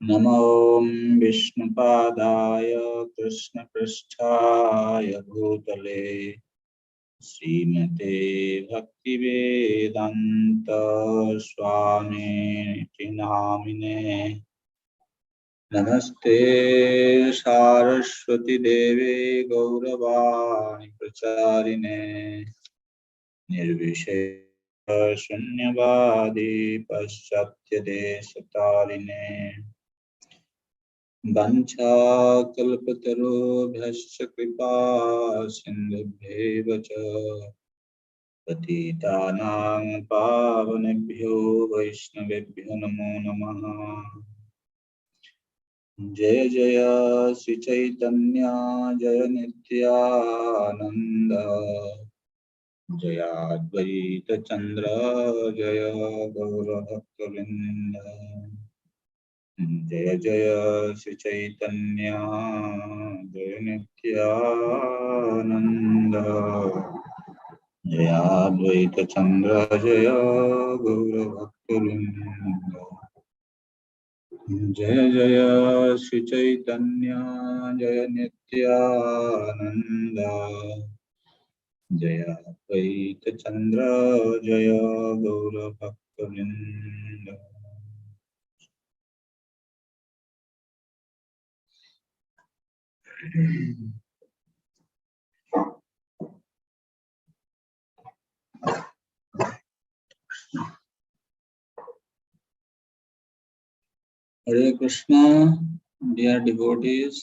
नमो विष्णुपादाय कृष्णपृष्ठाय भूतले श्रीमते भक्तिवेदांत स्वामिनिति नामिने। नमस्ते सारस्वती देवे गौरवाणी प्रचारिणे निर्विशेष शून्यवादी पाश्चात्यदेशतारिणे वंशाकल्पतरुभ्यश्च कृपा सिन्धुभ्येव च पतितानां पावनेभ्यो वैष्णवेभ्यो नमो नमः। जय जय श्री चैतन्य जय नित्यानंद जय अद्वैत चंद्र जय गौरभक्तवृंद। जय जय श्री चैतन्य जय नित्यानंद जय अद्वैत चंद्र जय गौरभक्तवृंद। जय जय श्री चैतन्य जय नित्यानंद जय अद्वैत चंद्र जय गौरभक्तवृंद। Hare Krishna, dear devotees,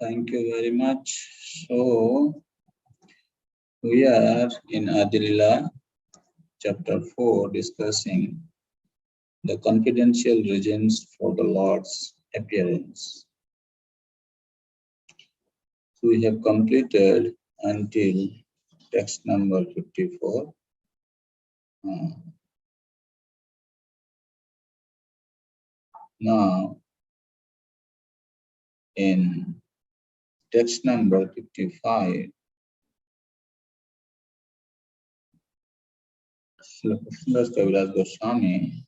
thank you very much. So, we are in Adi Lila, chapter 4, discussing the confidential reasons for the Lord's appearance. So, we have completed until text number 54. Now, in text number 55, Srila Krishnadas Kaviraj Goswami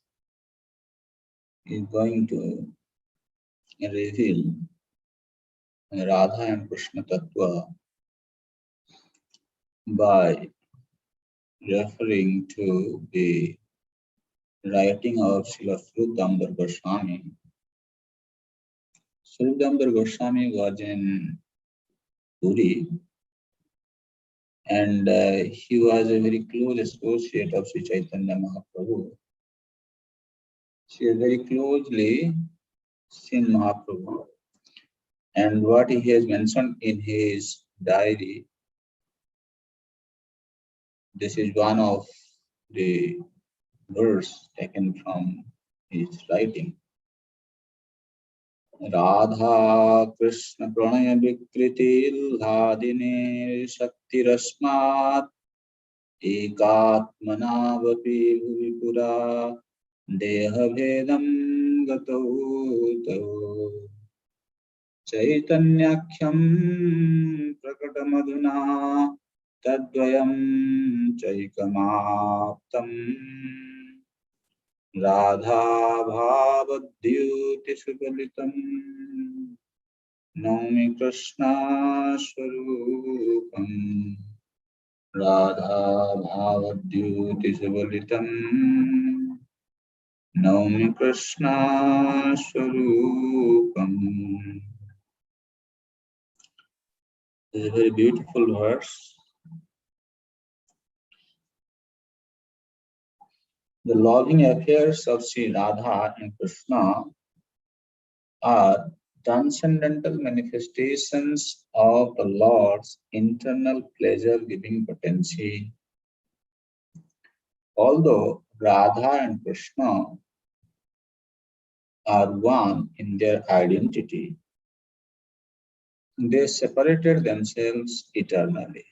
is going to reveal Radha and Krishna Tattva by referring to the writing of Srila Srudamdar Goswami. Srudamdar Goswami was in Puri, and he was a very close associate of Sri Chaitanya Mahaprabhu. She has very closely seen Mahaprabhu, and what he has mentioned in his diary, this is one of the verse taken from his writing. Radha Krishna Pranay विकृतिल्लादिने शक्तिरस्मात् एकात्मनावपि भुवि पुरा देहभेदं गतौ तौ चैतन्याख्यं प्रकटमधुना तद्वयं चैकमाप्तम् राधा भावद्युति सुगलितं नौमि कृष्णा स्वरूपम् राधा भावद्युति सुगलितं नौमि कृष्णा स्वरूपम्. This is a very beautiful verse. The loving affairs of Sri Radha and Krishna are transcendental manifestations of the Lord's internal pleasure-giving potency. Although Radha and Krishna are one in their identity, they separated themselves eternally.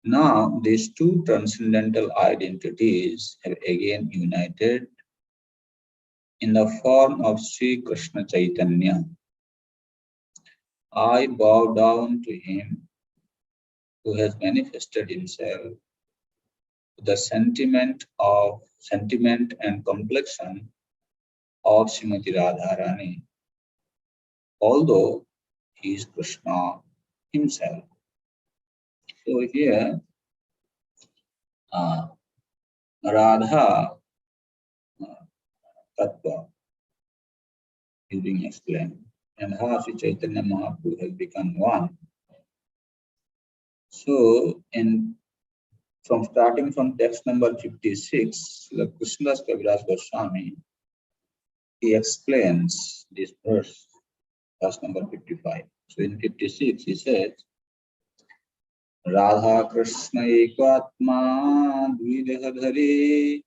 Now, these two transcendental identities have again united in the form of Sri Krishna Chaitanya. I bow down to him who has manifested himself with the sentiment and complexion of Srimati Radharani, although he is Krishna himself. So here, Radha Tattva is being explained, and how Sri Chaitanya Mahaprabhu has become one. So, from starting from text number 56, the Krishnadas Kaviraj Goswami, he explains this verse number 55. So in 56, he says, Radha Krishna Ekatma Dvidehadhari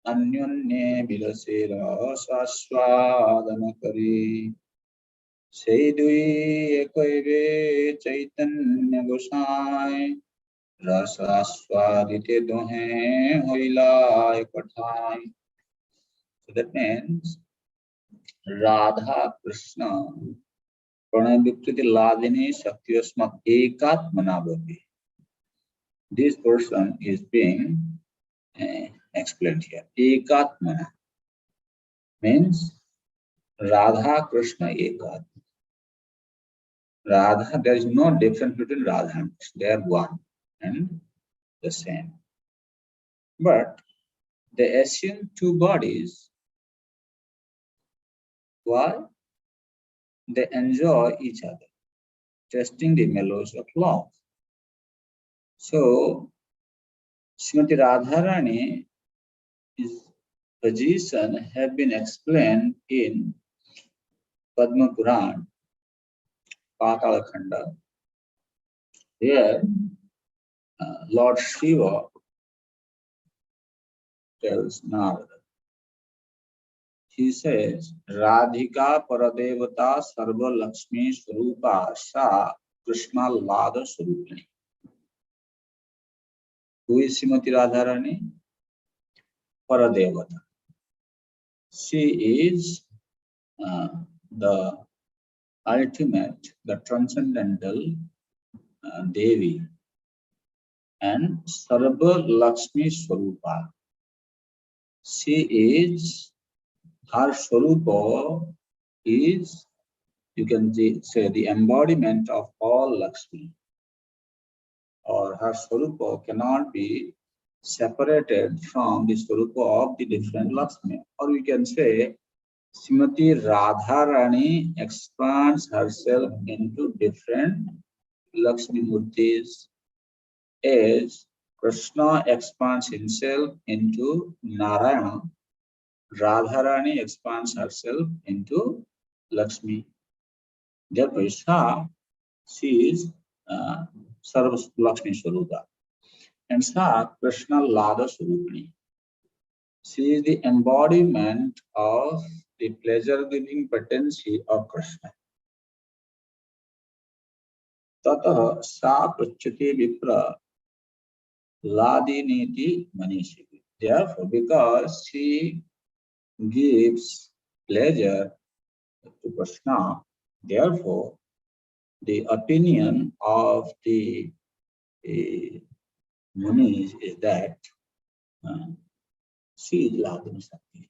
Anyonye Bilasera Saswadana Kari Seidui Ekaive Chaitanya Gosai Rasaswadite Dohe Hoila Ekathai. So that means Radha Krishna Pranayuktiti Ladini Satyasmat Ekatmana Bhavi. This person is being explained here. Ekatmana means Radha Krishna Ekat. Radha, there is no difference between Radha and Krishna. They are one and the same. But they assume two bodies. Why? They enjoy each other, testing the mellows of love. So, Srimati Radharani, his position have been explained in Padma Puran, Patala Khanda. Here, Lord Shiva tells Narada. He says, Radhika Paradevata Sarva Lakshmi Swarupa Sa Krishna Lada Swarupani. Who is Srimati Radharani? Paradevata. She is the ultimate, the transcendental Devi, and Sarva Lakshmi Swarupa. She is, her Swarupa is, you can say, the embodiment of all Lakshmi, or her Swarupa cannot be separated from the Swarupa of the different Lakshmi. Or we can say, Srimati Radharani expands herself into different Lakshmi Murtis, as Krishna expands himself into Narayana, Radharani expands herself into Lakshmi. Therefore, she is Sarva Lakshmi Swarupa. And Sa Krishna Lada Swarupani. She is the embodiment of the pleasure-giving potency of Krishna. Tataha Sa Prachyati Vipra Ladiniti Manishi. Therefore, because she gives pleasure to Krishna, therefore, the opinion of the Munis is that she is Ladini Sakti.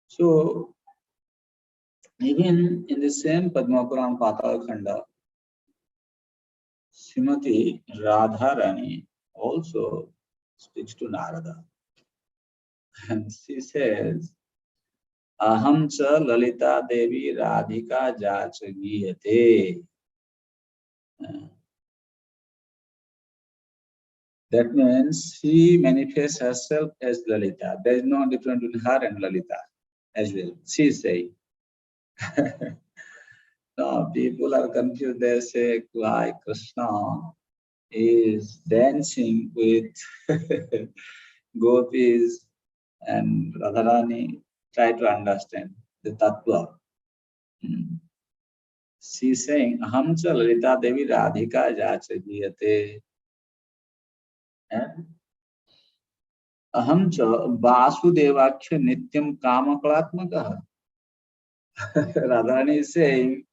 So, even in the same Padma Puran Patala Khanda, Srimati Radharani also speaks to Narada. And she says, Aham cha Lalita Devi Radhika Jacha Giyate. That means she manifests herself as Lalita. There is no difference between her and Lalita as well. She is saying. No, people are confused. They say why Krishna is dancing with gopis and Radharani. Try to understand the tattva. She's saying, Aham cha Lalita Devi Radhika Jacha Giyate. And Aham cha Vasudevakya Nityam Kamaklatmaka. Radharani is saying,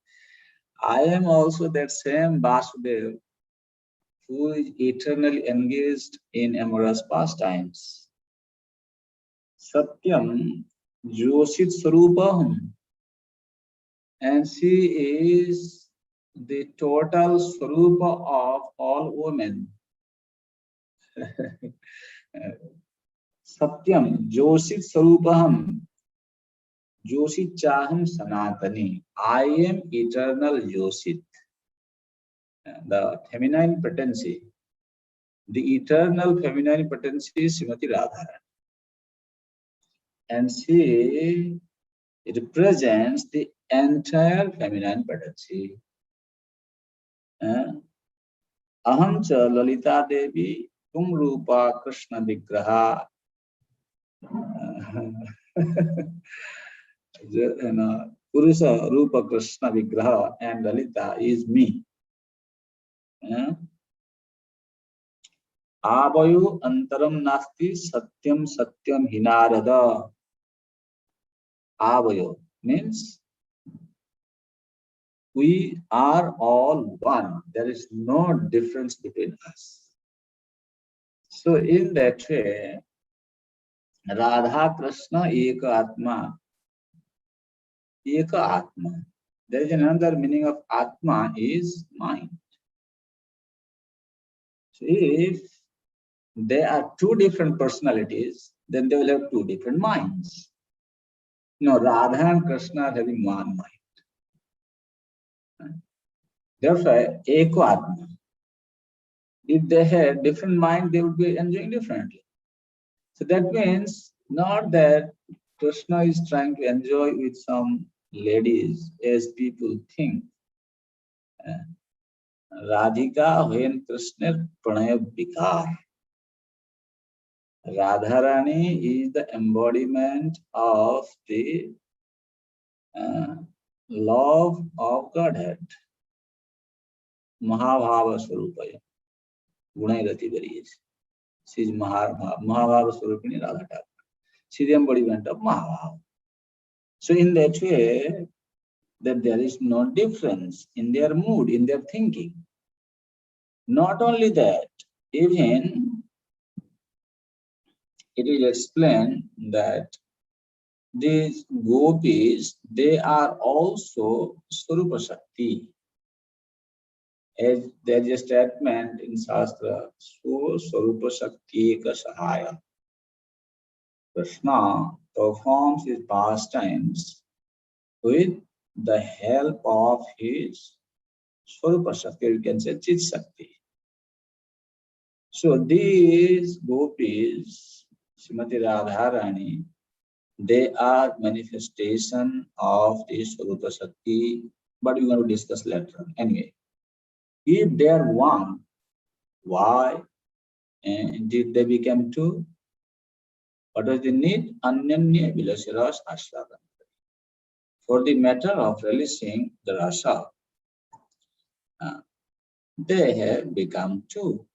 I am also that same Vasudev who is eternally engaged in amorous pastimes. Satyam Joshit Swarupam, and she is the total Swarupa of all women. Satyam Joshit Swarupam, Joshit Chaham Sanatani. I am eternal Joshit. The feminine potency, the eternal feminine potency is Srimati Radha. And she represents the entire feminine potency. Aham cha Lalita Devi tum rupa Krishna vigraha. Purusa rupa Krishna vigraha and Lalita is me. Avayu antaram nasti satyam satyam hinarada. Avayo means we are all one. There is no difference between us. So in that way, Radha Krishna Eka Atma. Eka Atma. There is another meaning of Atma is mind. So if there are two different personalities, then they will have two different minds. No, Radha and Krishna are having one mind. Therefore, Eko Atma. If they had different mind, they would be enjoying differently. So that means not that Krishna is trying to enjoy with some ladies as people think. Radhika when Krishna Pranaya Vikar. Radharani is the embodiment of the love of Godhead. Mahabhava Swarupaya. Gunairati Variyesh. She is Mahabhava Swarupini Radha Thakur. She is the embodiment of Mahabhava. So in that way, that there is no difference in their mood, in their thinking. Not only that, even it is explained that these gopis, they are also Swarupa Shakti. As there is a statement in Shastra, Swarupa Shakti Eka Sahaya. Krishna performs his pastimes with the help of his Swarupa Shakti, you can say Chit Shakti. So these gopis, Srimati Radharani, they are manifestation of the Swarupa Shakti, but we're going to discuss later. Anyway, if they are one, why did they become two? What was the need? Anyanya Vilasya Ashravan. For the matter of releasing the rasa, they have become two.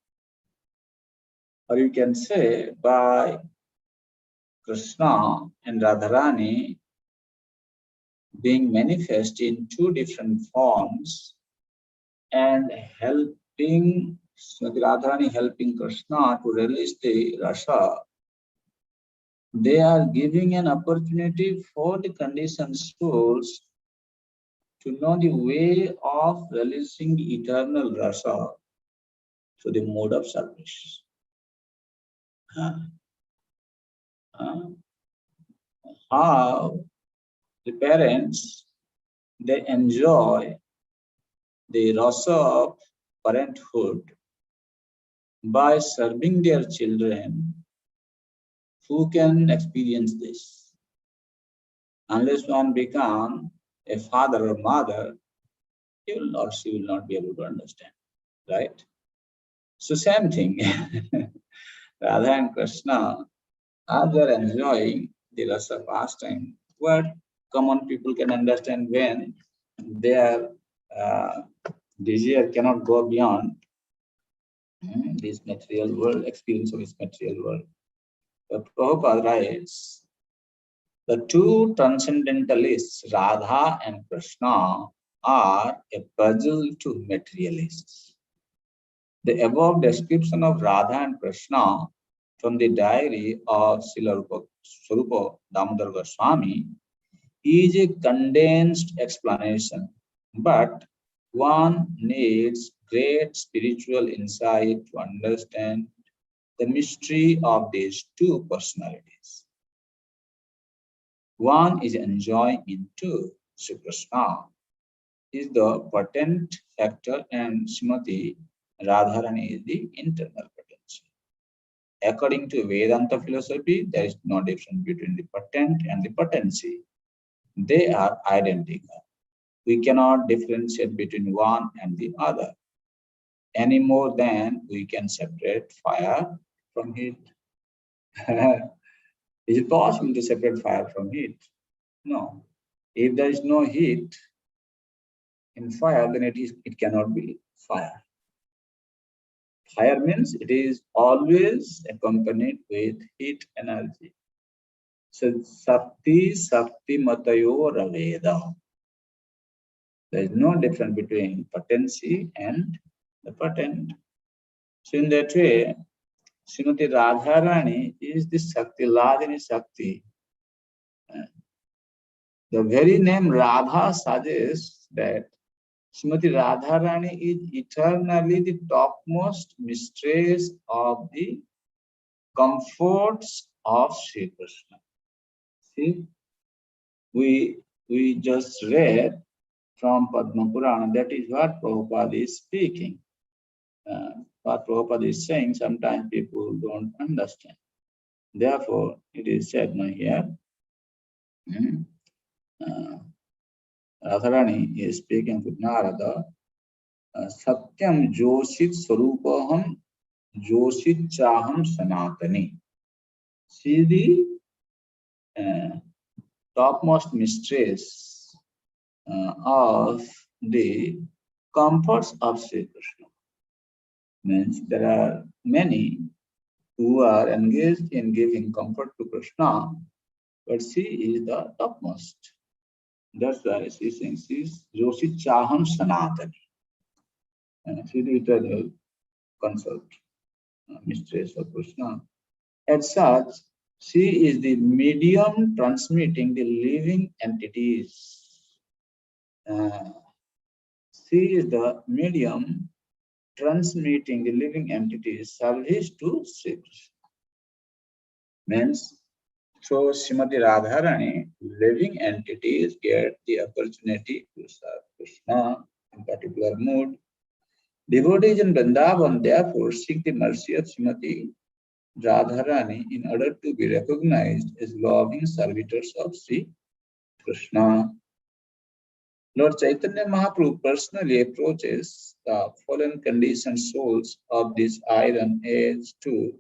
Or you can say by Krishna and Radharani being manifest in two different forms and helping Radharani helping Krishna to release the rasa, they are giving an opportunity for the conditioned souls to know the way of releasing the eternal rasa to the mode of service. How the parents, they enjoy the rasa of parenthood by serving their children. Who can experience this? Unless one becomes a father or mother, he will or she will not be able to understand, right? So same thing, Radha and Krishna, as they are enjoying the rasa pastime, what common people can understand when their desire cannot go beyond this material world, experience of this material world. But Prabhupada writes, the two transcendentalists, Radha and Krishna, are a puzzle to materialists. The above description of Radha and Krishna from the diary of Srila Swarupa Damodar Goswami is a condensed explanation, but one needs great spiritual insight to understand the mystery of these two personalities. One is enjoying into Sri Krishna is the patent factor and Srimati Radharani is the internal potential. According to Vedanta philosophy, there is no difference between the patent and the potency. They are identical. We cannot differentiate between one and the other any more than we can separate fire from heat. Is it possible to separate fire from heat? No. If there is no heat in fire, then it cannot be fire. Fire means it is always accompanied with heat energy. So Sakti Matayo Raveda. There is no difference between potency and the patent. So in that way, Srimati Radharani is the Shakti, Ladini Shakti. The very name Radha suggests that Srimati Radharani is eternally the topmost mistress of the comforts of Sri Krishna. See, we just read from Padma Purana, that is what Prabhupada is speaking. What Prabhupada is saying, sometimes people don't understand. Therefore, it is said now here, Radharani is speaking to Narada, Satyam Joshit Swarupaham Joshit Chaham Sanatani. She is the topmost mistress of the comforts of Sri Krishna. Means there are many who are engaged in giving comfort to Krishna, but she is the topmost. That's why she is saying she is Joshi Chaham Sanatani. She is the eternal consort, mistress of Krishna. As such, she is the medium transmitting the living entities. She is the medium transmitting the living entities service to Sri Krishna. Means, through Srimati Radharani, living entities get the opportunity to serve Krishna in particular mood. Devotees in Vrindavan therefore seek the mercy of Srimati Radharani in order to be recognized as loving servitors of Sri Krishna. Lord Chaitanya Mahaprabhu personally approaches the fallen conditioned souls of this iron age to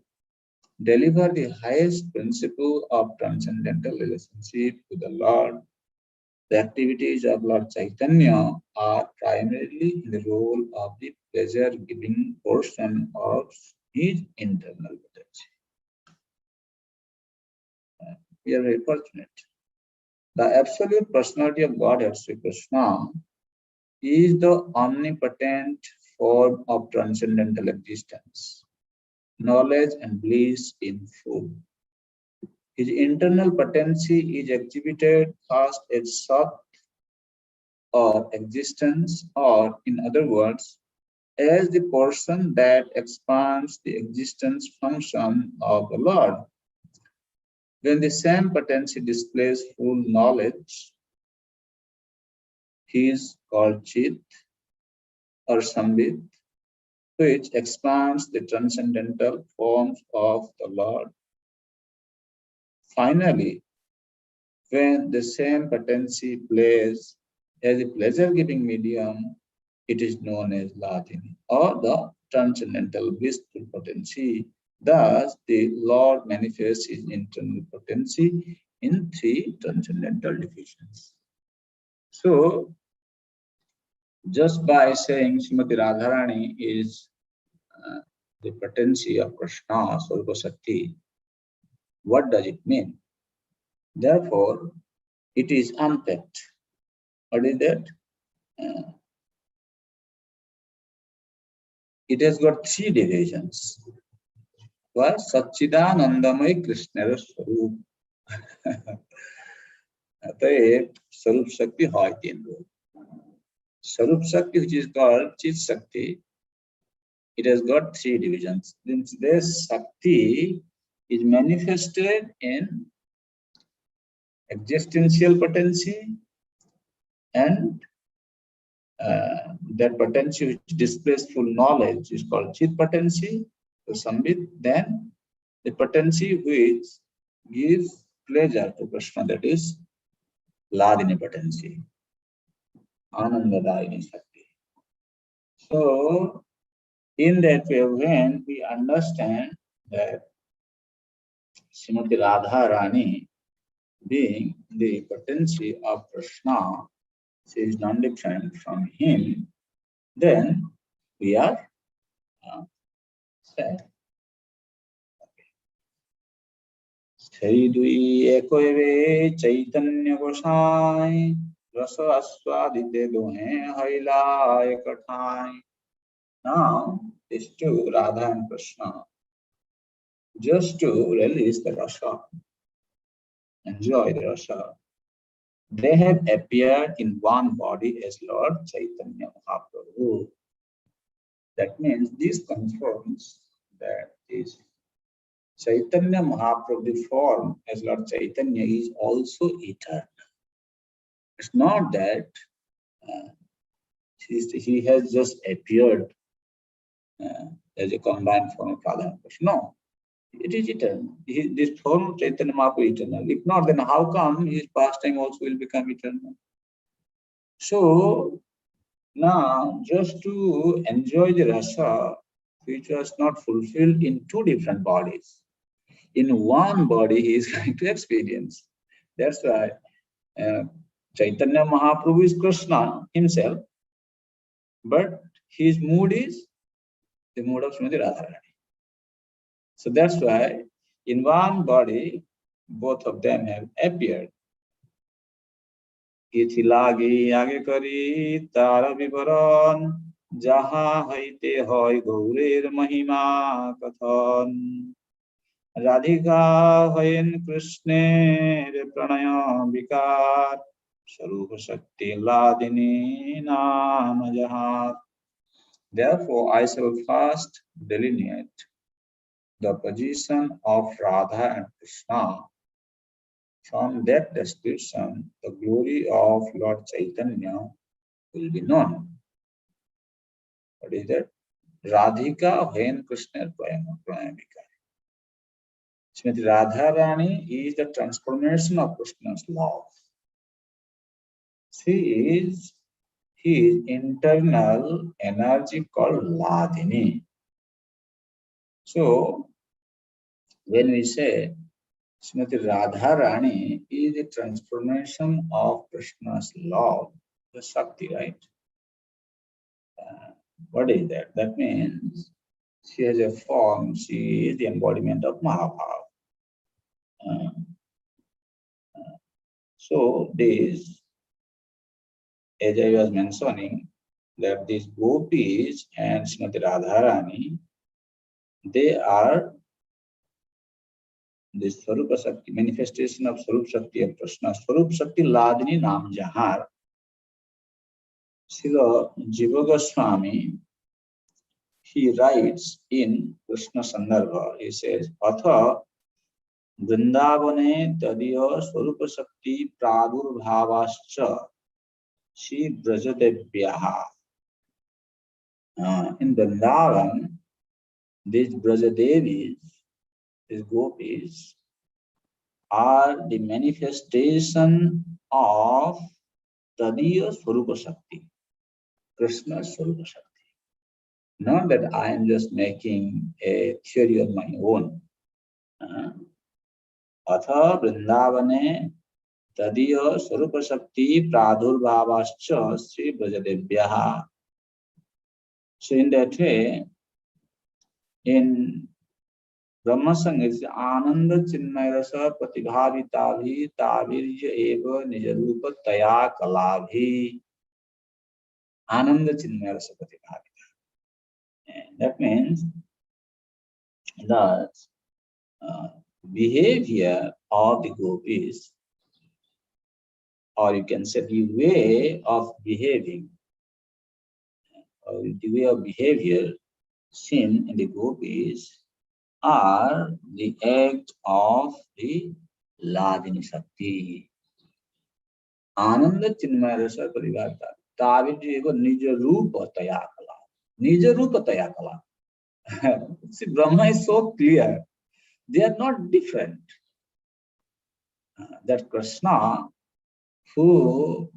deliver the highest principle of transcendental relationship to the Lord. The activities of Lord Chaitanya are primarily in the role of the pleasure-giving portion of his internal potency. We are very fortunate. The absolute personality of Godhead, Sri Krishna, is the omnipotent form of transcendental existence, knowledge and bliss in full. His internal potency is exhibited first as Sat or existence, or in other words, as the portion that expands the existence function of the Lord. When the same potency displays full knowledge, he is called Chit or Sambit, which expands the transcendental forms of the Lord. Finally, when the same potency plays as a pleasure-giving medium, it is known as Ladini, or the transcendental blissful potency. Thus, the Lord manifests his internal potency in three transcendental diffusions. So, just by saying Srimati Radharani is the potency of Krishna, Swarupa Shakti, what does it mean? Therefore, it is untapped. What is that? It has got three divisions. First, Satchidanandamay Krishna Swarup. अतएव स्वरूप शक्ति है तीन रूप. Sarup Shakti, which is called Chit Shakti, it has got three divisions. This Shakti is manifested in existential potency, and that potency which displays full knowledge is called Chit potency, the Sambit. Then the potency which gives pleasure to Krishna, that is Ladini potency, Anandadayini Shakti. So, in that way, when we understand that Srimati Radha Rani, being the potency of Krishna, she is non-different from him, then we are sad. Sri Dui Ekoeve Chaitanya Gosai Rasa Aswadite Dohe Haila Ekathai. Now, these two, Radha and Krishna, just to release the rasa, enjoy the rasa, they have appeared in one body as Lord Chaitanya Mahaprabhu. That means this confirms that this Chaitanya Mahaprabhu form as Lord Chaitanya is also eternal. It's not that he has just appeared as a combined form of Radha and Krishna. No, it is eternal. This form of Chaitanya Mahaprabhu is eternal. If not, then how come his pastime also will become eternal? So now, just to enjoy the rasa, which was not fulfilled in two different bodies, in one body he is going to experience. That's why Chaitanya Mahaprabhu is Krishna himself, but his mood is the mood of Srimati Radharani. So that's why in one body, both of them have appeared. Ithi lagi age kari tara vivaran jaha haite hoy gaurer mahima kathan. Radhika hoyen Krishner pranaya vikar sarupa shakti ladini nama jahat. Therefore, I shall first delineate the position of Radha and Krishna. From that description, the glory of Lord Chaitanya will be known. What is that? Radhika when Krishna Pranamika. Srimati Radharani is the transformation of Krishna's love. She is his internal energy called Ladini. So, when we say Srimati Radharani is a transformation of Krishna's love, the Shakti, right? What is that? That means she has a form, she is the embodiment of Mahabharata. So this, as I was mentioning, that these gopis and Srimati Radharani, they are the Swarupa Shakti, manifestation of Swarup Shakti of Krishna. Swarup Shakti Ladini Nam Jahar. Srila Jiva Goswami, he writes in Krishna Sandarbha, he says, Atha Vrindavane Tadiya Swarupa Shakti Pradurbhavascha Shri Brajadevyaha. In Vrindavan, these Brajadevis, these gopis, are the manifestation of Tadiya Swarupa Shakti, Krishna's Swarupa Shakti. Not that I am just making a theory of my own. Atha Vrindavane Tadiya Swarupa Shakti Pradurbhavascha Sri Brajadevyaha. So in that way, in Brahma Sangha is Ananda Chinmayasa Pratibhavitavhi Tavirya Eva Nijarupa Taya Kalabhi. Ananda Chinmayasa Pratibhavita. That means that behavior of the gopis, or you can say the way of behaving, or the way of behavior seen in the gopis are the act of the Ladini Shakti. Ananda Chinmaya Rasa Parivarta. Taviji Nija Rupa Tayakala. Nija Rupa Tayakala. See, Brahma is so clear. They are not different. That Krishna, who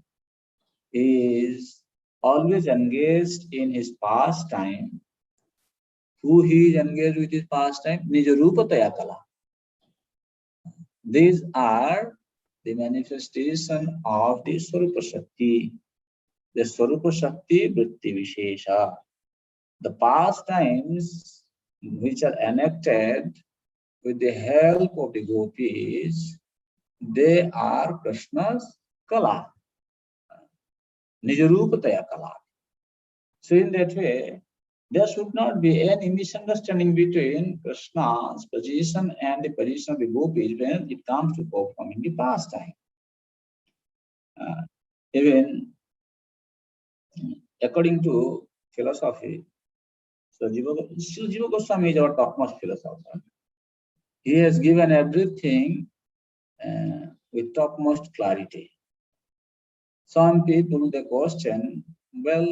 is always engaged in his pastime, who he is engaged with his pastime, Nija Rupa Tayakala. These are the manifestation of the Swarupa Shakti. The Swarupa Shakti Vritti Vishesha. The pastimes which are enacted with the help of the gopis, they are Krishna's Kala. Nijarupataya Kala. So in that way, there should not be any misunderstanding between Krishna's position and the position of the gopis when it comes to performing the pastime. Even according to philosophy, so Jiva Goswami is our topmost philosopher. He has given everything with topmost clarity. Some people they question, well,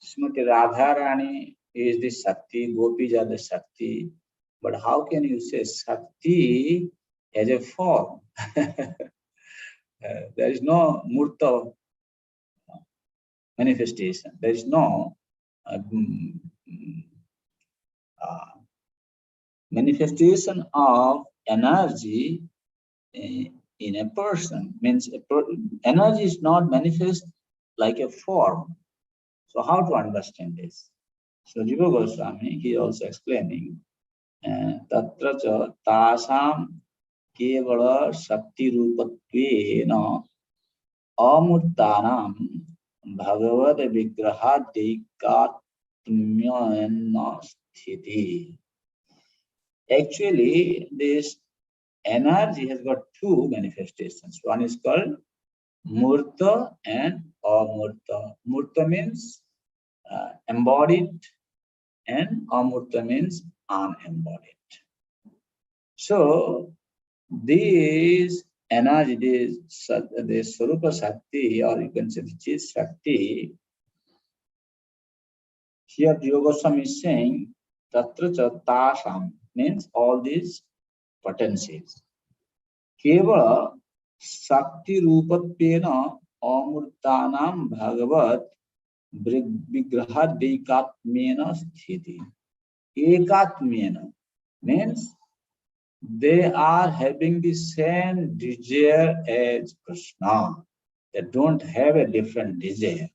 Srimati Radharani is the Shakti, Gopis are the Shakti, but how can you say Shakti as a form? There is no Murta manifestation. There is no manifestation of energy in a person. Means energy is not manifest like a form. So how to understand this? So Jiva Goswami, he also explaining Tatra cha tasam kevala shakti rupattvena amurtanam bhagavad vigrahadikatmyana sthiti. Actually, this energy has got two manifestations. One is called Murta and Amurta. Murta means embodied and Amurta means unembodied. So, this energy, this Swarupa Shakti, or you can say the Chit Shakti, here Jiva Goswami is saying, Tatra cha tasam means all these potencies. Kevala Shakti Rupatvena Amurtanam Bhagavat Vigrahad Ekatmena Sthiti. Ekatmena means they are having the same desire as Krishna. They don't have a different desire.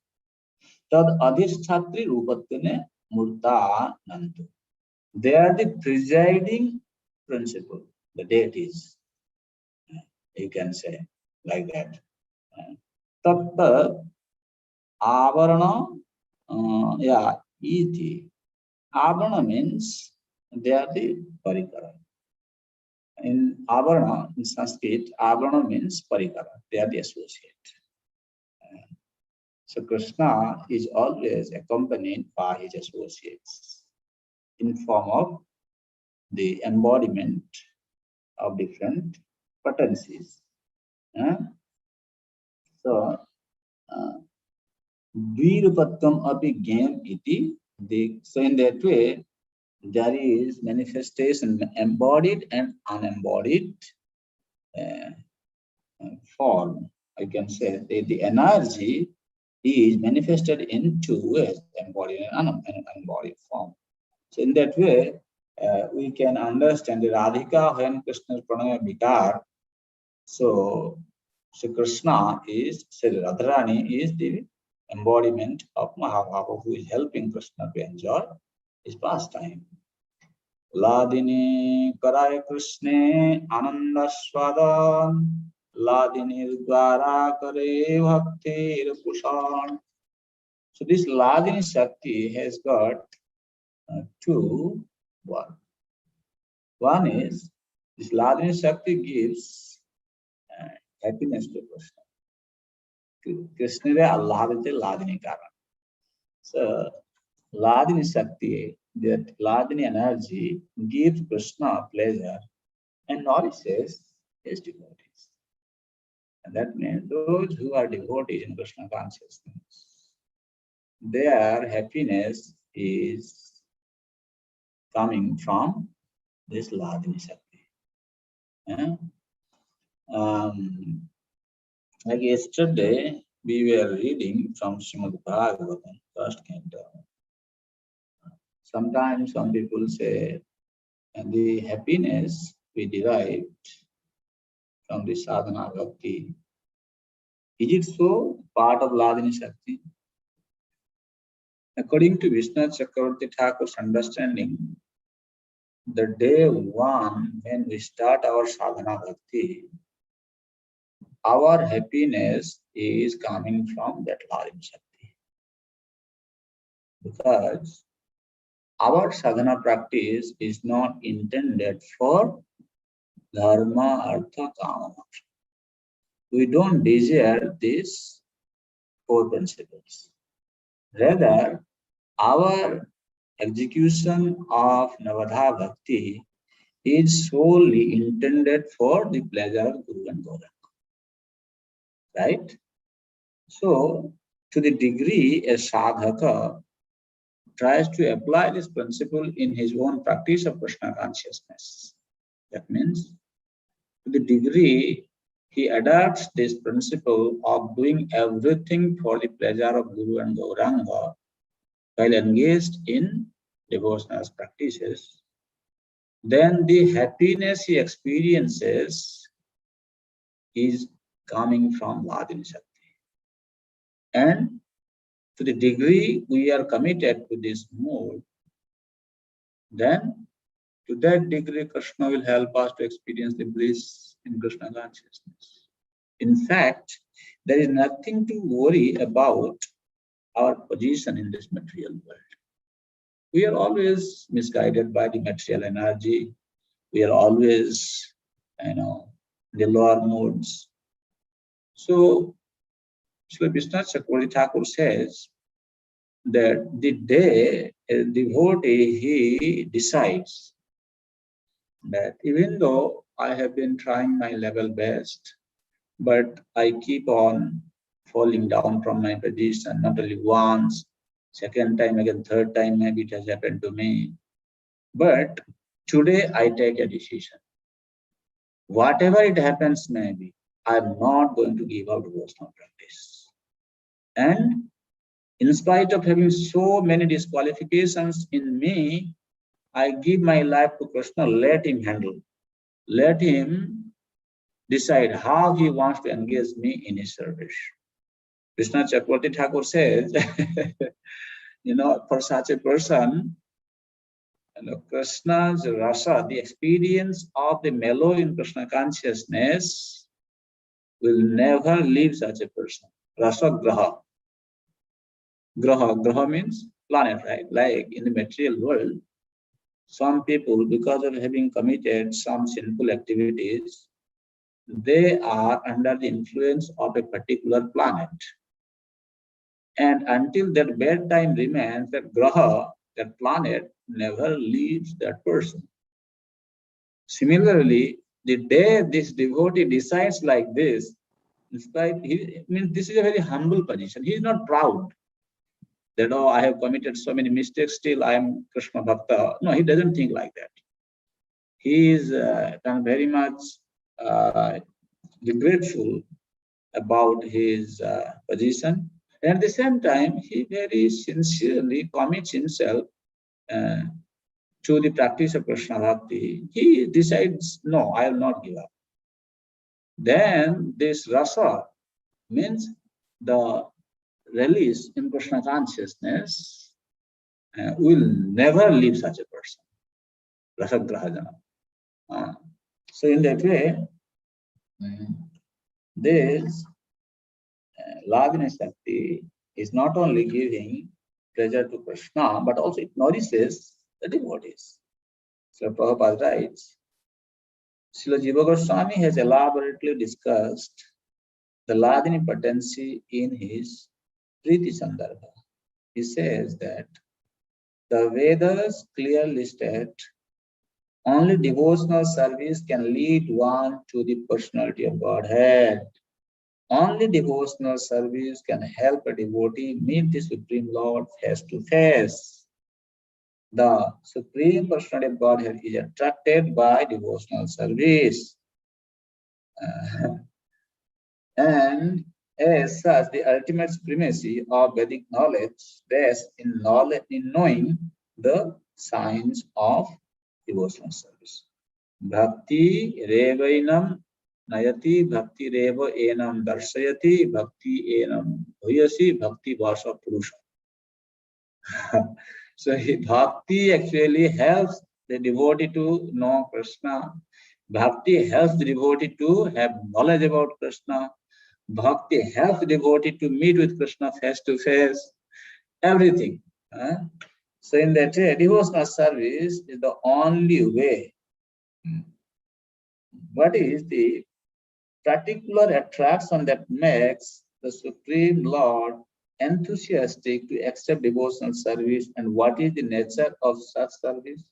Tad adhishtatri rupatvene murta nantu. They are the presiding principle, the deities. You can say like that. Tatta avarana, iti. Avarana means they are the parikara. In avarana, in Sanskrit, avarana means parikara. They are the associate. So Krishna is always accompanied by his associates in form of the embodiment of different potencies. So, Dvirupattam api game iti. So in that way, there is manifestation, embodied and unembodied form. I can say the energy is manifested in two ways, embodied and unembodied form. So in that way, we can understand the Radhika when Krishna's pranaya vikar. So Krishna is, Radharani is the embodiment of Mahabhava who is helping Krishna to enjoy his pastime. Ladini Karaya Krishne Ananda Swadan Ladini Dwara Kare Bhakti Pushan. So this Ladini Shakti has got two work. One is This Ladini Shakti gives happiness to Krishna. Krishna is Allah Ladini Karan. So Ladini Shakti, that Ladini energy gives Krishna pleasure and nourishes his devotees. And that means those who are devotees in Krishna consciousness, their happiness is coming from this Ladini Shakti. Yeah? Like yesterday, we were reading from Srimad Bhagavatam, first canto. Sometimes some people say, and the happiness we derived from the sadhana bhakti, is it so part of Ladini Shakti? According to Vishnu Chakravarti Thakur's understanding, the day one when we start our sadhana bhakti, our happiness is coming from that Ladini Shakti. Because our sadhana practice is not intended for dharma, artha, kama. We don't desire these four principles. Rather, our execution of Navadha Bhakti is solely intended for the pleasure of Guru and Gauranga. Right? So, to the degree a sadhaka tries to apply this principle in his own practice of Krishna consciousness, that means to the degree he adopts this principle of doing everything for the pleasure of Guru and Gauranga while engaged in devotional practices, then the happiness he experiences is coming from Ladini Shakti. And to the degree we are committed to this mode, then to that degree Krishna will help us to experience the bliss in Krishna consciousness. In fact, there is nothing to worry about our position in this material world. We are always misguided by the material energy. We are always, the lower modes. So, Srila Vishnu Chakravarti Thakur says that the day a devotee, he decides that even though I have been trying my level best, but I keep on falling down from my position, not only once, second time, again, third time, maybe it has happened to me. But today I take a decision. Whatever it happens, maybe, I'm not going to give up devotional practice. And in spite of having so many disqualifications in me, I give my life to Krishna, let him handle. Let him decide how he wants to engage me in his service. Krishna Chakravarti Thakur says, for such a person, Krishna's rasa, the experience of the mellow in Krishna consciousness, will never leave such a person. Rasa graha. Graha means planet, right? Like in the material world, some people, because of having committed some sinful activities, they are under the influence of a particular planet. And until that bad time remains, that graha, that planet, never leaves that person. Similarly, the day this devotee decides like this, this is a very humble position. He is not proud that, oh, I have committed so many mistakes, still I am Krishna Bhakta. No, he doesn't think like that. He is very much grateful about his position. And at the same time, he very sincerely commits himself to the practice of Krishna Bhakti. He decides, no, I will not give up. Then this rasa means the release in Krishna consciousness will never leave such a person. Rasagrahajana. So in that way, this Ladini Shakti is not only giving pleasure to Krishna, but also it nourishes the devotees. So Prabhupada writes Srila Jiva Goswami has elaborately discussed the Ladini potency in his Priti Sandarbha. He says that the Vedas clearly state only devotional service can lead one to the personality of Godhead. Only devotional service can help a devotee meet the Supreme Lord face to face. The Supreme Personality of Godhead is attracted by devotional service. And as such, the ultimate supremacy of Vedic knowledge rests in knowing the signs of devotional service. Bhakti revainam nayati, bhakti reva enam darshayati, bhakti enam bhuyasi, bhakti vasa purusha. So bhakti actually helps the devotee to know Krishna. Bhakti helps the devotee to have knowledge about Krishna. Bhakti helps the devotee to meet with Krishna face to face. Everything. So in that way, devotional service is the only way. What is the particular attraction that makes the Supreme Lord enthusiastic to accept devotional service, and what is the nature of such service?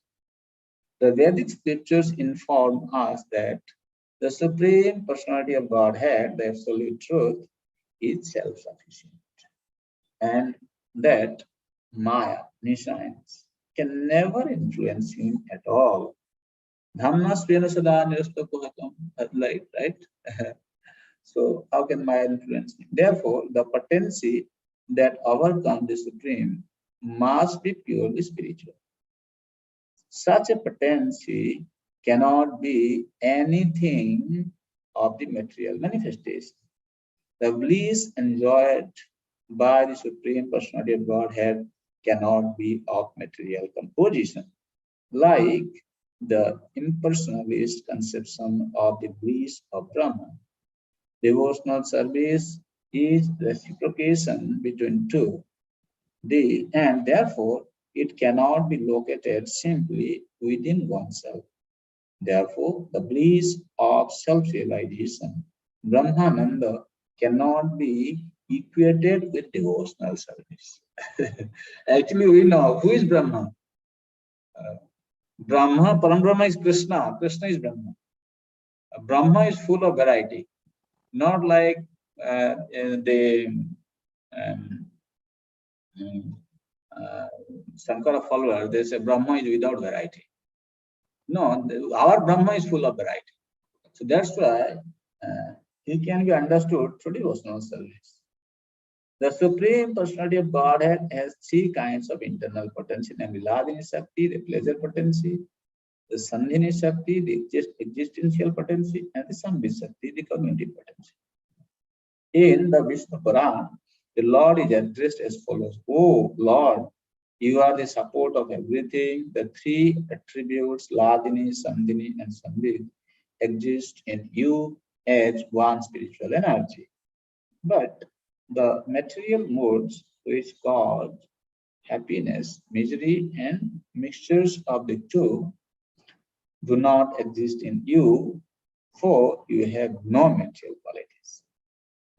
The Vedic scriptures inform us that the Supreme Personality of Godhead, the Absolute Truth, is self-sufficient, and that Maya, nescience, can never influence him at all. Dhamma svena sada nirastokohakam, right? So how can Maya influence him? Therefore, the potency that overcomes the Supreme must be purely spiritual. Such a potency cannot be anything of the material manifestation. The bliss enjoyed by the Supreme Personality of Godhead cannot be of material composition, like the impersonalist conception of the bliss of Brahman. Devotional service is reciprocation between two, and therefore it cannot be located simply within oneself. Therefore, the bliss of self-realization, Brahmananda, cannot be equated with devotional service. Actually, we know who is Brahma. Brahma, Param is Krishna. Krishna is Brahma. Brahma is full of variety, not like the um, Sankara follower. They say Brahma is without variety. No, our Brahma is full of variety. So that's why he can be understood through devotional service. The Supreme Personality of Godhead has three kinds of internal potency, namely Ladini Shakti, the pleasure potency, the Sandhini Shakti, the existential potency, and the Sambhi Shakti, the cognitive potency. In the Vishnu Puran, the Lord is addressed as follows: "Oh Lord, you are the support of everything. The three attributes, Ladini, Sandhini, and Sambhi, exist in you as one spiritual energy. But the material modes which cause happiness, misery, and mixtures of the two do not exist in you, for you have no material qualities.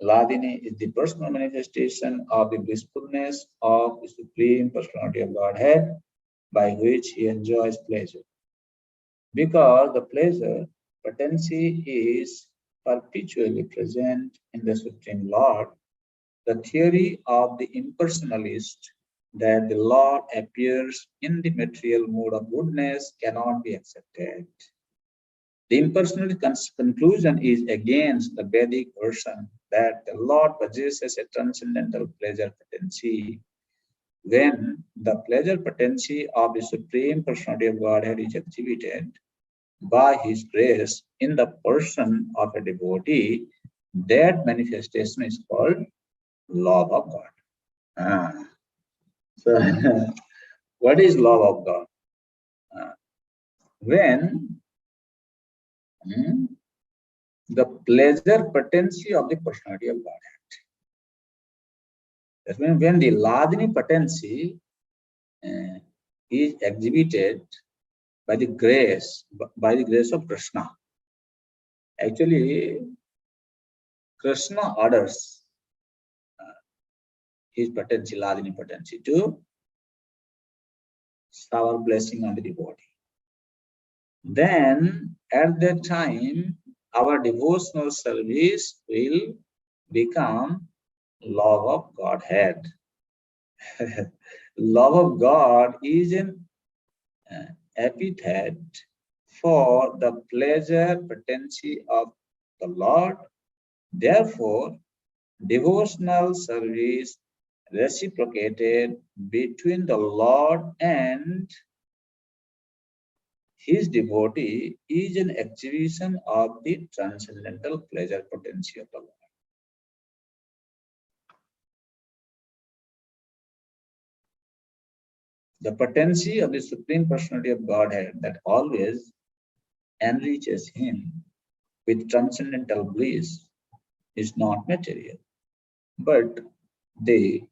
Ladini is the personal manifestation of the blissfulness of the Supreme Personality of Godhead, by which he enjoys pleasure. Because the pleasure potency is perpetually present in the Supreme Lord, the theory of the impersonalist that the Lord appears in the material mode of goodness cannot be accepted. The impersonalist conclusion is against the Vedic version that the Lord possesses a transcendental pleasure potency. When the pleasure potency of the Supreme Personality of Godhead is exhibited by His grace in the person of a devotee, that manifestation is called love of God. So, what is love of God? When the pleasure potency of the personality of Godhead. That means when the Ladini potency is exhibited by the grace of Krishna. Actually, Krishna orders his potency, Ladini potency, to shower blessing on the devotee. Then, at that time, our devotional service will become love of Godhead. Love of God is an epithet for the pleasure potency of the Lord. Therefore, devotional service reciprocated between the Lord and his devotee is an exhibition of the transcendental pleasure potency of the Lord. The potency of the Supreme Personality of Godhead that always enriches him with transcendental bliss is not material, but the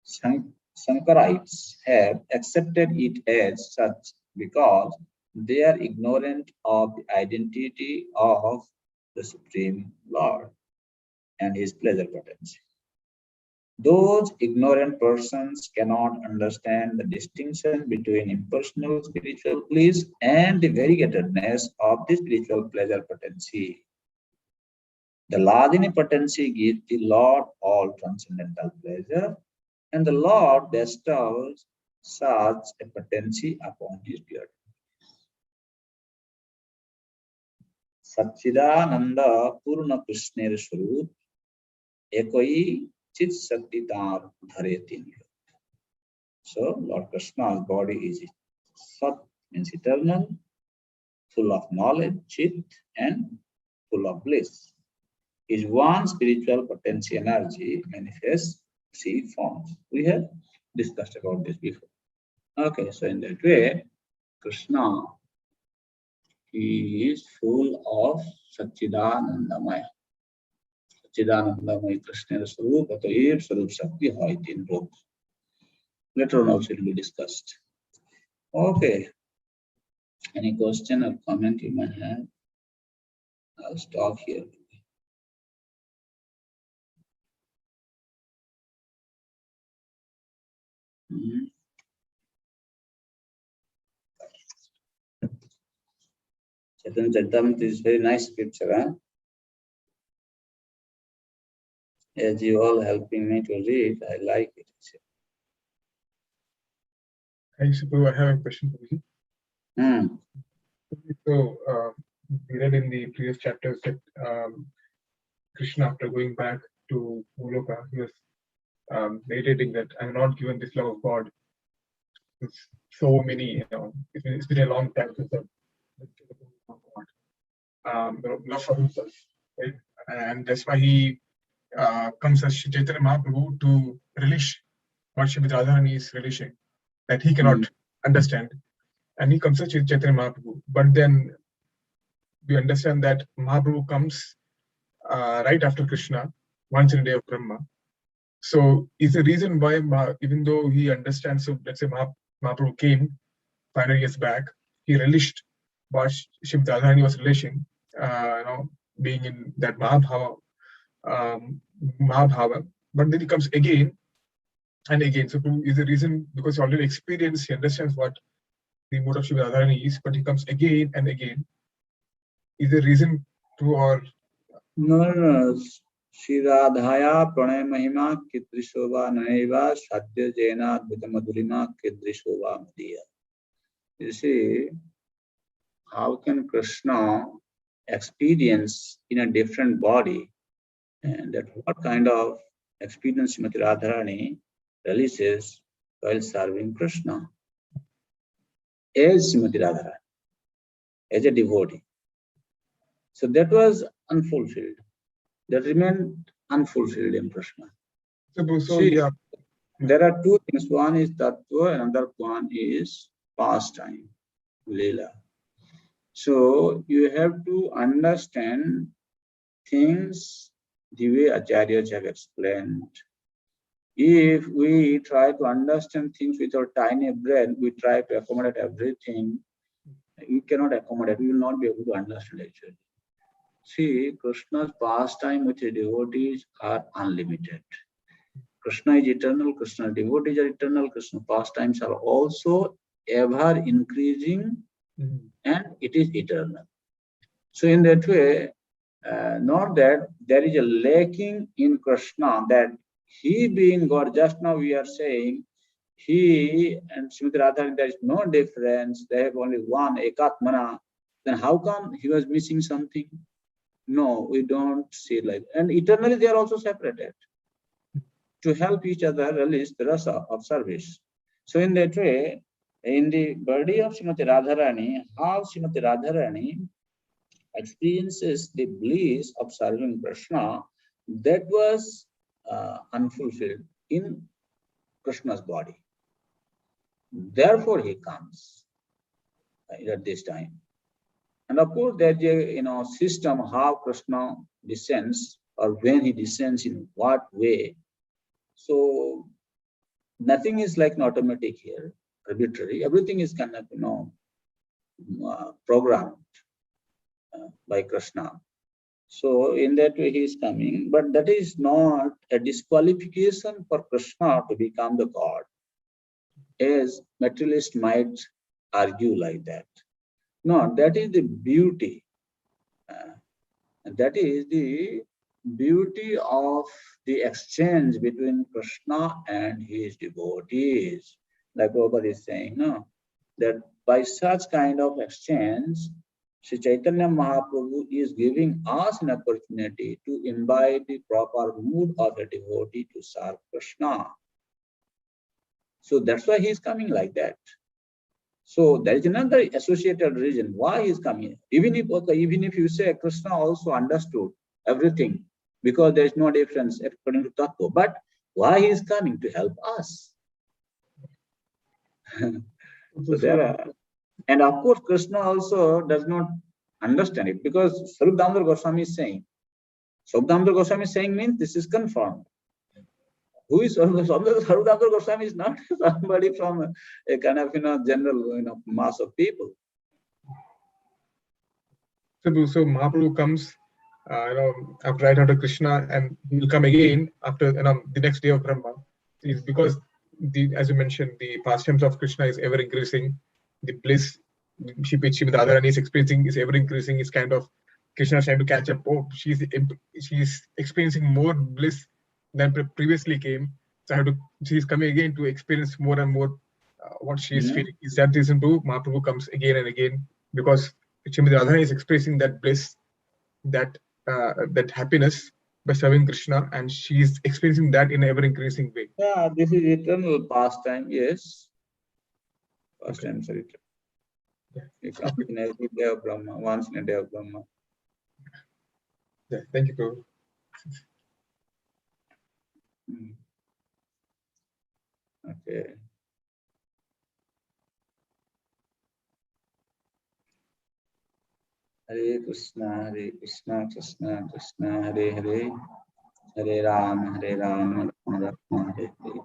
Sankarites have accepted it as such because they are ignorant of the identity of the Supreme Lord and his pleasure potency. Those ignorant persons cannot understand the distinction between impersonal spiritual bliss and the variegatedness of the spiritual pleasure potency. The Ladini potency gives the Lord all transcendental pleasure, and the Lord bestows such a potency upon his beard. Satchidananda Purna Krishner Swarup Ekoi Chit Saktitar Dhare Tin. So Lord Krishna's body is Sat, means eternal, full of knowledge, Chit, and full of bliss. His one spiritual potency energy manifests three forms. We have discussed about this before. Okay, so in that way, Krishna, he is full of Satchidanandamaya. Satchidanandamaya Krishna Swarup, Atayev Swarup Shakti Hai Tin Rup. Later on also it will be discussed. Okay. Any question or comment you may have? I'll stop here. Chaitanya Charitamrita is very nice scripture, huh? As you all helping me to read, I like it. Thanks, Prabhu. I have a question for you. So, we read in the previous chapters that Krishna, after going back to Muloka, he was meditating that I'm not given this love of God. It's so many, it's been a long time since I've love for himself, right? And that's why he comes as Chaitanya Mahaprabhu to relish what Srimati Radharani is relishing, that he cannot understand. And he comes as Chaitanya Mahaprabhu. But then we understand that Mahaprabhu comes right after Krishna, once in a day of Brahma. So is the reason why, even though he understands, so let's say Mahaprabhu came 500 years back, he relished what Srimati Radharani was relishing, being in that Mahabhava, but then he comes again and again. So is the reason because he already experienced, he understands what the mode of Srimati Radharani is, but he comes again and again. Is the reason to or no. Shri Radhaya Pranay Mahima Kidrishova Nanaiva Sadhya Jena Adbhuta Madhurima Kidrishova Madhya. You see, how can Krishna experience in a different body, and that what kind of experience Srimati Radharani relishes while serving Krishna as Srimati Radharani, as a devotee. So that was unfulfilled. That remained unfulfilled in Krishna. See, yeah. There are two things. One is Tattva, another one is pastime, Lila. So you have to understand things the way Acharyas have explained. If we try to understand things with our tiny brain, we try to accommodate everything, we cannot accommodate, we will not be able to understand actually. See, Krishna's pastime with the devotees are unlimited. Krishna is eternal, Krishna's devotees are eternal, Krishna's pastimes are also ever increasing, and it is eternal. So in that way, not that there is a lacking in Krishna, that he being God, just now we are saying, he and Srimati Radharani, there is no difference, they have only one, Ekatmana, then how come he was missing something? No, we don't see like that. And eternally they are also separated to help each other release the rasa of service. So in that way, in the body of Srimati Radharani, how Srimati Radharani experiences the bliss of serving Krishna, that was unfulfilled in Krishna's body. Therefore, he comes at this time. And of course, there's a system how Krishna descends, or when he descends in what way. So nothing is like an automatic here, arbitrary. Everything is kind of programmed by Krishna. So in that way he is coming, but that is not a disqualification for Krishna to become the God, as materialists might argue like that. No, that is the beauty. That is the beauty of the exchange between Krishna and his devotees. Like Prabhupada is saying, no, that by such kind of exchange, Sri Chaitanya Mahaprabhu is giving us an opportunity to imbibe the proper mood of a devotee to serve Krishna. So that's why he is coming like that. So there is another associated reason why he is coming. Even if you say Krishna also understood everything, because there is no difference according to Tattva, but why he is coming? To help us. So there are, and of course Krishna also does not understand it, because Swarup Damodar Goswami is saying. Swarup Damodar Goswami is saying means this is confirmed. Who is Swarup Damodar Goswami? Is not somebody from a kind of general mass of people. So Mahaprabhu comes, after right after Krishna, and he will come again after the next day of Brahma. It's because as you mentioned, the pastimes of Krishna is ever increasing. The bliss Srimati Radharani is experiencing is ever increasing. It's kind of Krishna is trying to catch up. Oh, she's experiencing more bliss than previously came. So she's coming again to experience more and more what she is feeling. Is that reason too? Mahaprabhu comes again and again, because Srimati Radharani is expressing that bliss, that happiness by serving Krishna, and she is experiencing that in an ever increasing way. Yeah, this is eternal pastime. Yes, pastimes are eternal. It comes in every day of Brahma, once in a day of Brahma. Yeah, thank you, Prabhu. Okay. Hare Krishna, Krishna Krishna, Hare Hare, Hare Rama, Rama Hare Hare.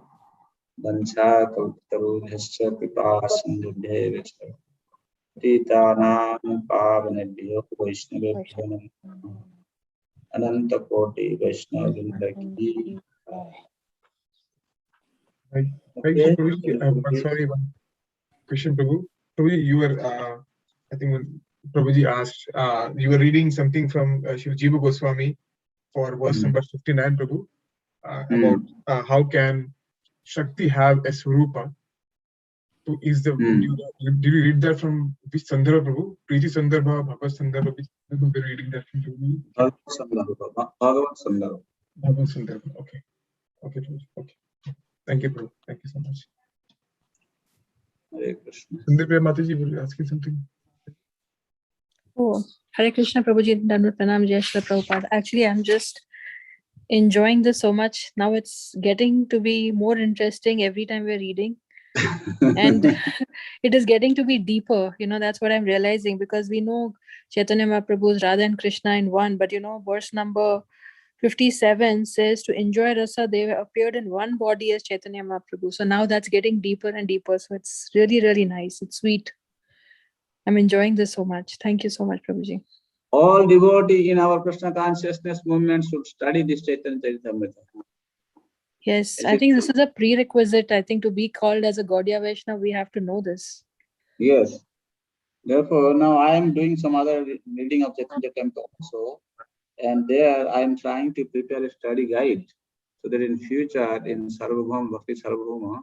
Vancha kalpatarubhyascha kripa sindhubhyo Titanam pavanebhyo Vaishnavebhyo namaha. Ananta Koti Vaishnavendra ki. Thank you, Prabhuji. Sorry, one question, Prabhu. Prabhuji, you were, I think when Prabhuji asked, you were reading something from Shivajiva Goswami for verse number 59, Prabhu, about how can Shakti have a Swarupa. So did you read that from which Sandarbha, Prabhu? Preeti Sandarbha, Bhagavad Sandarbha, which Prabhu were reading that from Prabhu? Bhagavad Sandarbha. Bhagavad Sandarbha, okay. Okay, Prabhu. Okay. Thank you, Prabhu. Thank you so much. Hare Krishna. Sundar Mataji, were you asking something? Oh, Hare Krishna, Prabhuji, Dandavat Pranam, Jai Shri Prabhupada. Actually, I'm just enjoying this so much. Now it's getting to be more interesting every time we're reading. And it is getting to be deeper. That's what I'm realizing, because we know Chaitanya Mahaprabhu's Radha and Krishna in one, but verse number 57 says to enjoy rasa, they appeared in one body as Chaitanya Mahaprabhu. So now that's getting deeper and deeper. So it's really, really nice. It's sweet. I'm enjoying this so much. Thank you so much, Prabhuji. All devotee in our Krishna consciousness movement should study this Chaitanya Charitamrita. Yes, Is I it think true? this is a prerequisite. I think to be called as a Gaudiya Vaishnava, we have to know this. Yes. Therefore, now I am doing some other reading of Chaitanya Charitamrita also, and there I am trying to prepare a study guide so that in future in Sarvabhauma, Bhakti Sarvabhauma,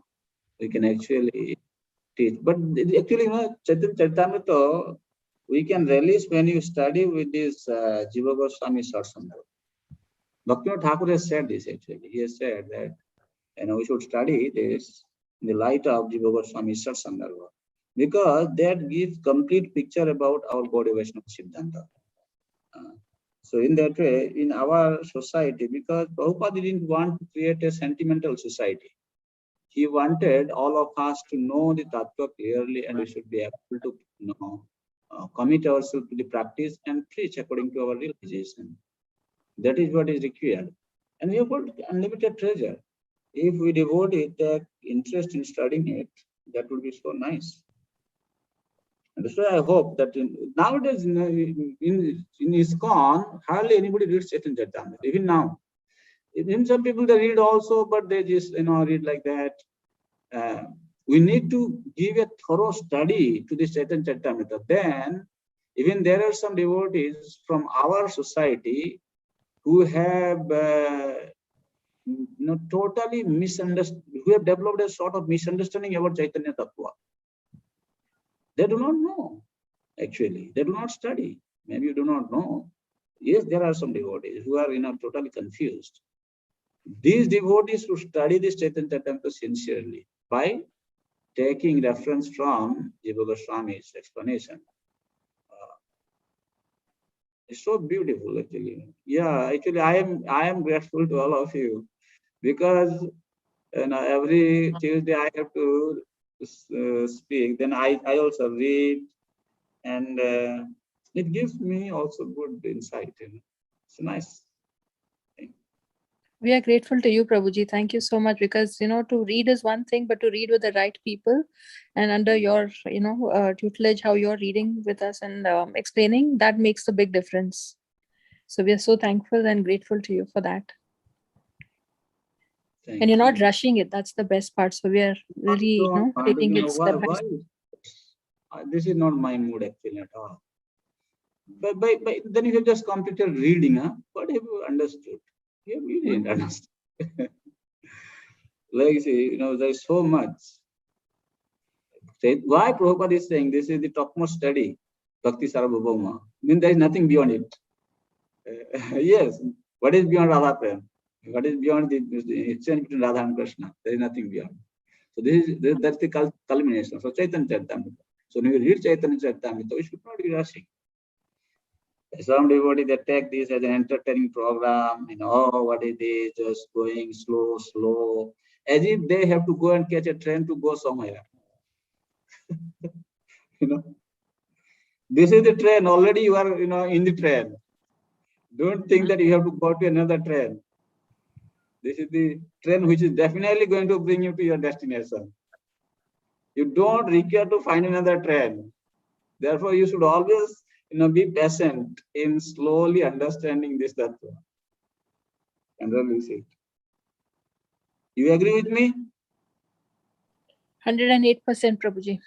we can actually teach. But actually, Chaitanya Charitamrita, we can release when you study with this Jiva Goswami Satsanga. Bhaktivinoda Thakur has said this actually. He has said that we should study this in the light of Jiva Goswami Satsanga, because that gives complete picture about our Gaudiya Vaishnava Siddhanta. So in that way, in our society, because Prabhupada didn't want to create a sentimental society. He wanted all of us to know the Tattva clearly, and we should be able to commit ourselves to the practice and preach according to our realization. That is what is required. And we have got unlimited treasure. If we devotee take interest in studying it, that would be so nice. And so I hope that nowadays in ISKCON, hardly anybody reads Chaitanya Charitamrita, even now. Even some people they read also, but they just read like that. We need to give a thorough study to this Chaitanya Charitamrita. Then, even there are some devotees from our society who have totally misunderstood, who have developed a sort of misunderstanding about Chaitanya Tattva. They do not know, actually. They do not study. Maybe you do not know. Yes, there are some devotees who are totally confused. These devotees who study this Chaitanya Charitamrita sincerely by taking reference from Jiva Goswami's explanation. It's so beautiful, actually. Yeah, actually, I am grateful to all of you, because every Tuesday I have to speak. Then I also read, and it gives me also good insight. It's nice. We are grateful to you, Prabhuji. Thank you so much, because to read is one thing, but to read with the right people and under your tutelage, how you're reading with us and explaining, that makes a big difference. So we are so thankful and grateful to you for that. And you're not rushing it. That's the best part. So we are really taking it step by step. This is not my mood actually at all. But then you have just completed reading, what have you understood? You didn't understand. Like, see, there's so much. Why Prabhupada is saying this is the topmost study, Bhakti Sarvabhauma? I mean, there is nothing beyond it. Yes, what is beyond Radha Prem? What is beyond the exchange between Radha and Krishna? There is nothing beyond. So that's the culmination. So Chaitanya Charitamrita. So when you read Chaitanya Charitamrita, we should not be rushing. Some devotee they take this as an entertaining program, what is this, just going slow, as if they have to go and catch a train to go somewhere. This is the train, already you are in the train. Don't think that you have to go to another train. This is the train which is definitely going to bring you to your destination. You don't require to find another train. Therefore, you should always be patient in slowly understanding this tattva and release it. You agree with me? 108%, Prabhuji.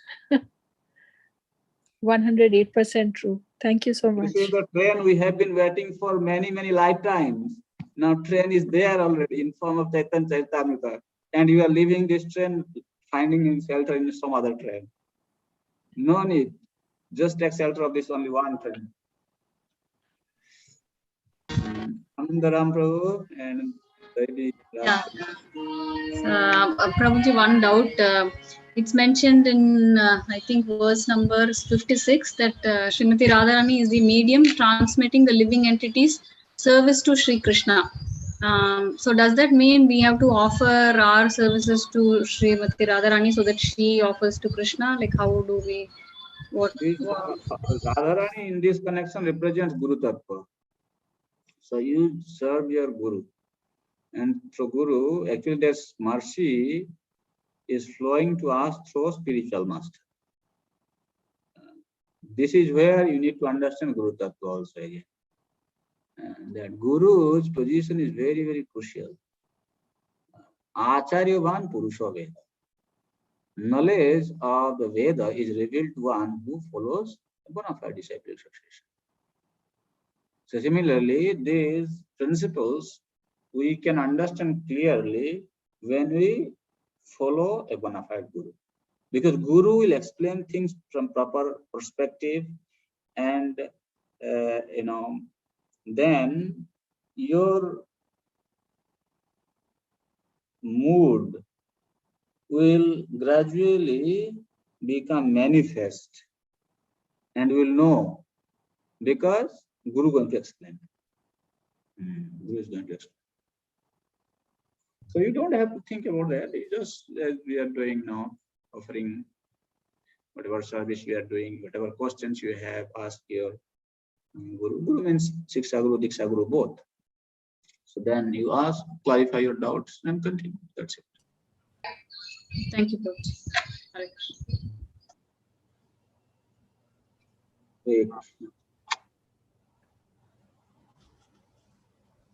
108% true. Thank you so much. This is the train we have been waiting for many, many lifetimes. Now train is there already in form of Chaitanya Charitamrita, and you are leaving this train, finding shelter in some other train. No need. Just take shelter of this only one train. Anandaram Prabhu and Devi. Yeah. Prabhuji, one doubt. It's mentioned in, I think, verse number 56 that Srimati Radharani is the medium transmitting the living entities service to Sri Krishna. So does that mean we have to offer our services to Srimati Radharani so that she offers to Krishna? Like, how do we? Radharani in this connection represents Guru Tattva. So you serve your Guru. And through Guru, actually this mercy is flowing to us through spiritual master. This is where you need to understand Guru Tattva also again. And that Guru's position is very, very crucial. Acharyavan Purusha Veda. Knowledge of the Veda is revealed to one who follows a bona fide disciplic succession. So similarly, these principles we can understand clearly when we follow a bona fide Guru. Because Guru will explain things from proper perspective, and then your mood will gradually become manifest and will know, because Guru is going to explain. Guru is going to explain. So you don't have to think about that. You just, as we are doing now, offering whatever service you are doing, whatever questions you have, ask your Guru. Guru means Shiksha Guru, Diksha Guru, both. So then you ask, clarify your doubts, and continue. That's it. Thank you, Prabhuji. Hare Krishna. Hare Krishna.